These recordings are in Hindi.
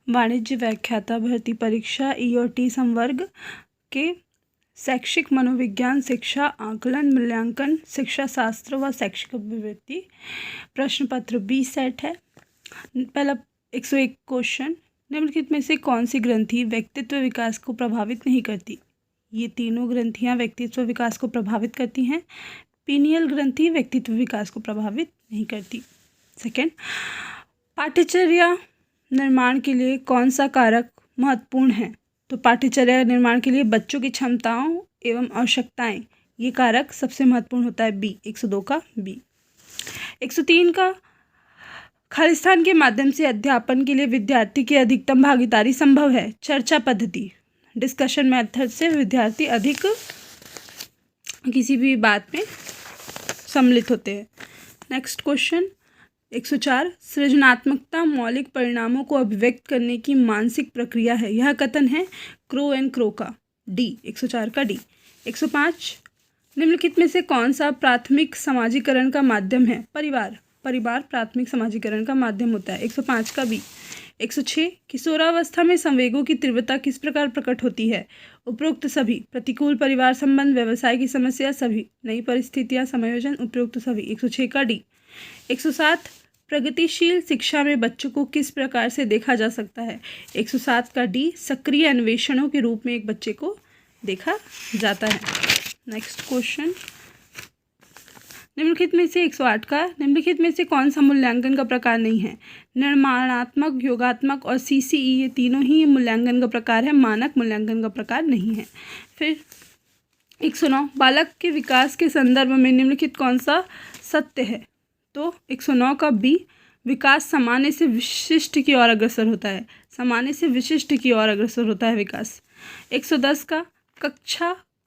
वाणिज्य व्याख्याता भर्ती परीक्षा ई और टी संवर्ग के शैक्षिक मनोविज्ञान, शिक्षा, आकलन, मूल्यांकन, शिक्षा शास्त्र व शैक्षिक अभिवृत्ति प्रश्न पत्र 20 सेट है। पहला 101 क्वेश्चन, निम्नलिखित में से कौन सी ग्रंथि व्यक्तित्व विकास को प्रभावित नहीं करती? ये तीनों ग्रंथियां व्यक्तित्व विकास को प्रभावित करती हैं। पीनियल ग्रंथि व्यक्तित्व विकास को प्रभावित नहीं करती। सेकंड, पाठ्यचर्या निर्माण के लिए कौन सा कारक महत्वपूर्ण है? तो पाठ्यचर्या निर्माण के लिए बच्चों की क्षमताओं एवं आवश्यकताएं, ये कारक सबसे महत्वपूर्ण होता है। बी, 102 का बी। 103 का, खालिस्तान के माध्यम से अध्यापन के लिए विद्यार्थी की अधिकतम भागीदारी संभव है। चर्चा पद्धति, डिस्कशन मेथड से विद्यार्थी अधिक किसी भी बात में सम्मिलित होते हैं। नेक्स्ट क्वेश्चन 104, सृजनात्मकता मौलिक परिणामों को अभिव्यक्त करने की मानसिक प्रक्रिया है। यह कथन है क्रो एंड क्रो का। डी, 104 का डी। 105, निम्नलिखित में से कौन सा प्राथमिक समाजीकरण का माध्यम है? परिवार। परिवार प्राथमिक समाजीकरण का माध्यम होता है। 105 का बी। 106, किशोरावस्था में संवेगों की तीव्रता किस प्रकार प्रकट होती है? उपरोक्त सभी, प्रतिकूल परिवार संबंध, व्यवसाय की समस्या, सभी, नई परिस्थितियां, समायोजन, उपरोक्त सभी। 106 का डी। 107, प्रगतिशील शिक्षा में बच्चों को किस प्रकार से देखा जा सकता है? 107 का डी, सक्रिय अन्वेषणों के रूप में एक बच्चे को देखा जाता है। नेक्स्ट क्वेश्चन, निम्नलिखित में से 108 का, निम्नलिखित में से कौन सा मूल्यांकन का प्रकार नहीं है? निर्माणात्मक, योगात्मक और सीसीई, ये तीनों ही मूल्यांकन का प्रकार है, मानक मूल्यांकन का प्रकार नहीं है। फिर 109, बालक के विकास के संदर्भ में निम्नलिखित कौन सा सत्य है? तो 109 का बी, विकास सामान्य से विशिष्ट की ओर अग्रसर होता है। सामान्य से विशिष्ट की ओर अग्रसर होता है विकास। 110 का,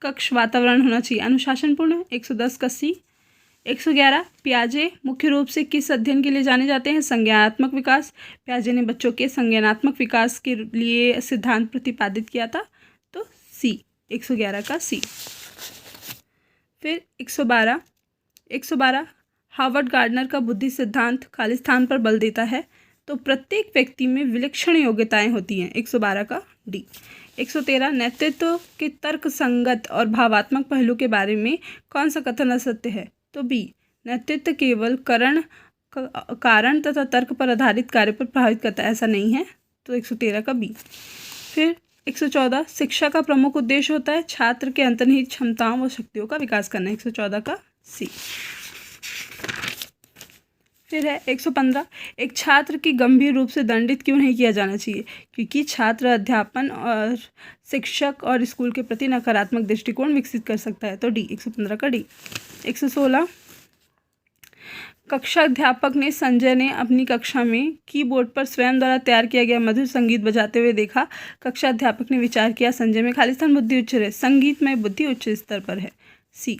कक्ष वातावरण होना चाहिए अनुशासनपूर्ण। 110 का सी। 111, पियाजे मुख्य रूप से किस अध्ययन के लिए जाने जाते हैं? संज्ञानात्मक विकास। पियाजे ने बच्चों के संज्ञानात्मक विकास के लिए सिद्धांत प्रतिपादित किया था, तो सी, 111 का सी। फिर 112, हार्वर्ड गार्डनर का बुद्धि सिद्धांत खालिस्तान पर बल देता है, तो प्रत्येक व्यक्ति में विलक्षण योग्यताएं होती हैं। 112 का डी। 113, नेतृत्व के तर्क संगत और भावात्मक पहलू के बारे में कौन सा कथन असत्य है? तो बी, नेतृत्व केवल कारण तथा तर्क पर आधारित कार्य पर प्रभावित करता है, ऐसा नहीं है, तो 113 का बी। फिर 114, शिक्षा का प्रमुख उद्देश्य होता है छात्र के अंतर्निहित क्षमताओं व शक्तियों का विकास करना। 114 का सी। फिर है 115, एक छात्र की गंभीर रूप से दंडित क्यों नहीं किया जाना चाहिए? क्योंकि छात्र अध्यापन और शिक्षक और स्कूल के प्रति नकारात्मक दृष्टिकोण विकसित कर सकता है, तो डी, 115 का डी। 116, कक्षा अध्यापक ने संजय ने अपनी कक्षा में कीबोर्ड पर स्वयं द्वारा तैयार किया गया मधुर संगीत बजाते हुए देखा। कक्षा अध्यापक ने विचार किया संजय में खालिस्तान बुद्धि उच्च है, संगीत में बुद्धि उच्च स्तर पर है। सी,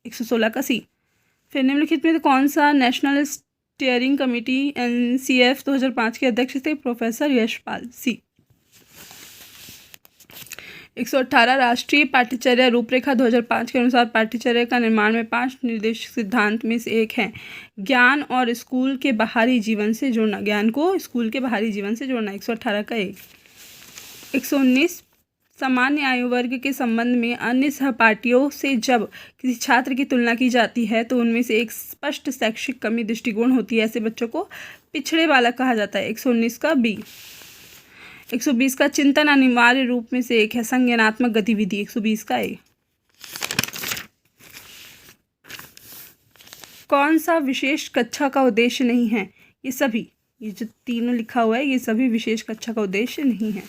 116 का सी। फिर निम्नलिखित में कौन सा नेशनल स्टीयरिंग कमेटी NCF 2005 के अध्यक्ष थे? प्रोफेसर यशपाल। सी। 118, राष्ट्रीय पाठ्यचर्या रूपरेखा 2005 के अनुसार पाठ्यचर्या का निर्माण में 5 निर्देशक सिद्धांत में से एक है ज्ञान और स्कूल के बाहरी जीवन से जोड़ना। ज्ञान को स्कूल के बाहरी जीवन से जोड़ना। 118 का एक। 119, सामान्य आयु वर्ग के संबंध में अन्य सहपाठियों से जब किसी छात्र की तुलना की जाती है तो उनमें से एक स्पष्ट शैक्षिक कमी दृष्टिकोण होती है, ऐसे बच्चों को पिछड़े बालक कहा जाता है। 119 का बी। 120 का, चिंतन अनिवार्य रूप में से एक है संज्ञानात्मक गतिविधि। 120 का ए। कौन सा विशेष कक्षा का उद्देश्य नहीं है? ये सभी, ये जो तीनों लिखा हुआ है, ये सभी विशेष कक्षा का उद्देश्य नहीं है।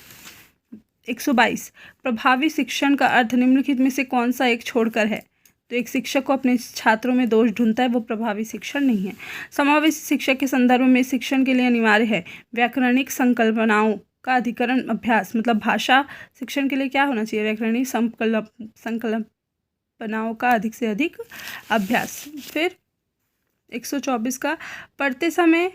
122, प्रभावी शिक्षण का अर्थ निम्नलिखित में से कौन सा एक छोड़कर है? तो एक शिक्षक को अपने छात्रों में दोष ढूंढता है, वो प्रभावी शिक्षण नहीं है। समावेशी शिक्षा के संदर्भ में शिक्षण के लिए अनिवार्य है व्याकरणिक संकल्पनाओं का अधिकरण अभ्यास। मतलब भाषा शिक्षण के लिए क्या होना चाहिए? व्याकरणिक संकल्पनाओं का अधिक से अधिक अभ्यास। फिर 124 का, पढ़ते समय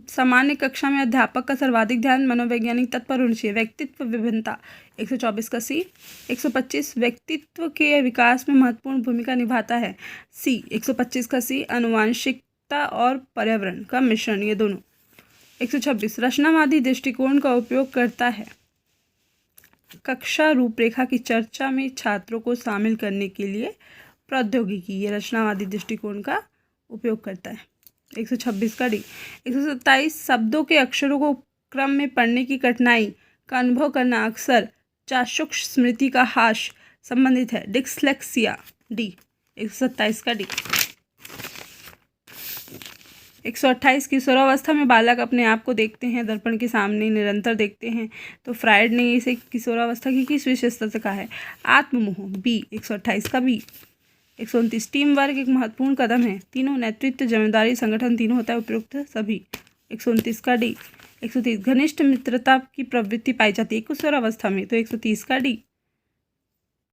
सामान्य कक्षा में अध्यापक का सर्वाधिक ध्यान मनोवैज्ञानिक तत्व पर होना चाहिए। व्यक्तित्व विभिन्नता। 124 का सी। 125, व्यक्तित्व के विकास में महत्वपूर्ण भूमिका निभाता है। सी, 125 का सी। आनुवंशिकता और पर्यावरण का मिश्रण, ये दोनों। 126 रचनावादी दृष्टिकोण का उपयोग करता है। कक्षा रूपरेखा की चर्चा में छात्रों को शामिल करने के लिए प्रौद्योगिकी, ये रचनावादी दृष्टिकोण का उपयोग करता है। 126 का डी। 127 शब्दों के अक्षरों को क्रम में पढ़ने की कठिनाई का अनुभव करना अक्सर चाक्षुष स्मृति का ह्रास संबंधित है। Dyslexia, D. 127 का डी। 128 किशोरावस्था में बालक अपने आप को देखते हैं, दर्पण के सामने निरंतर देखते हैं। तो फ्रायड ने इसे किशोरावस्था की किस विशेषता से कहा है? आत्ममोह, बी। 128 का बी। 129 टीम वर्क एक महत्वपूर्ण कदम है। तीनों नेतृत्व, जिम्मेदारी, संगठन तीनों होता है उपयुक्त सभी। 129 का डी। 130 घनिष्ठ मित्रता की प्रवृत्ति पाई जाती है किशोरावस्था में। तो 130 का डी।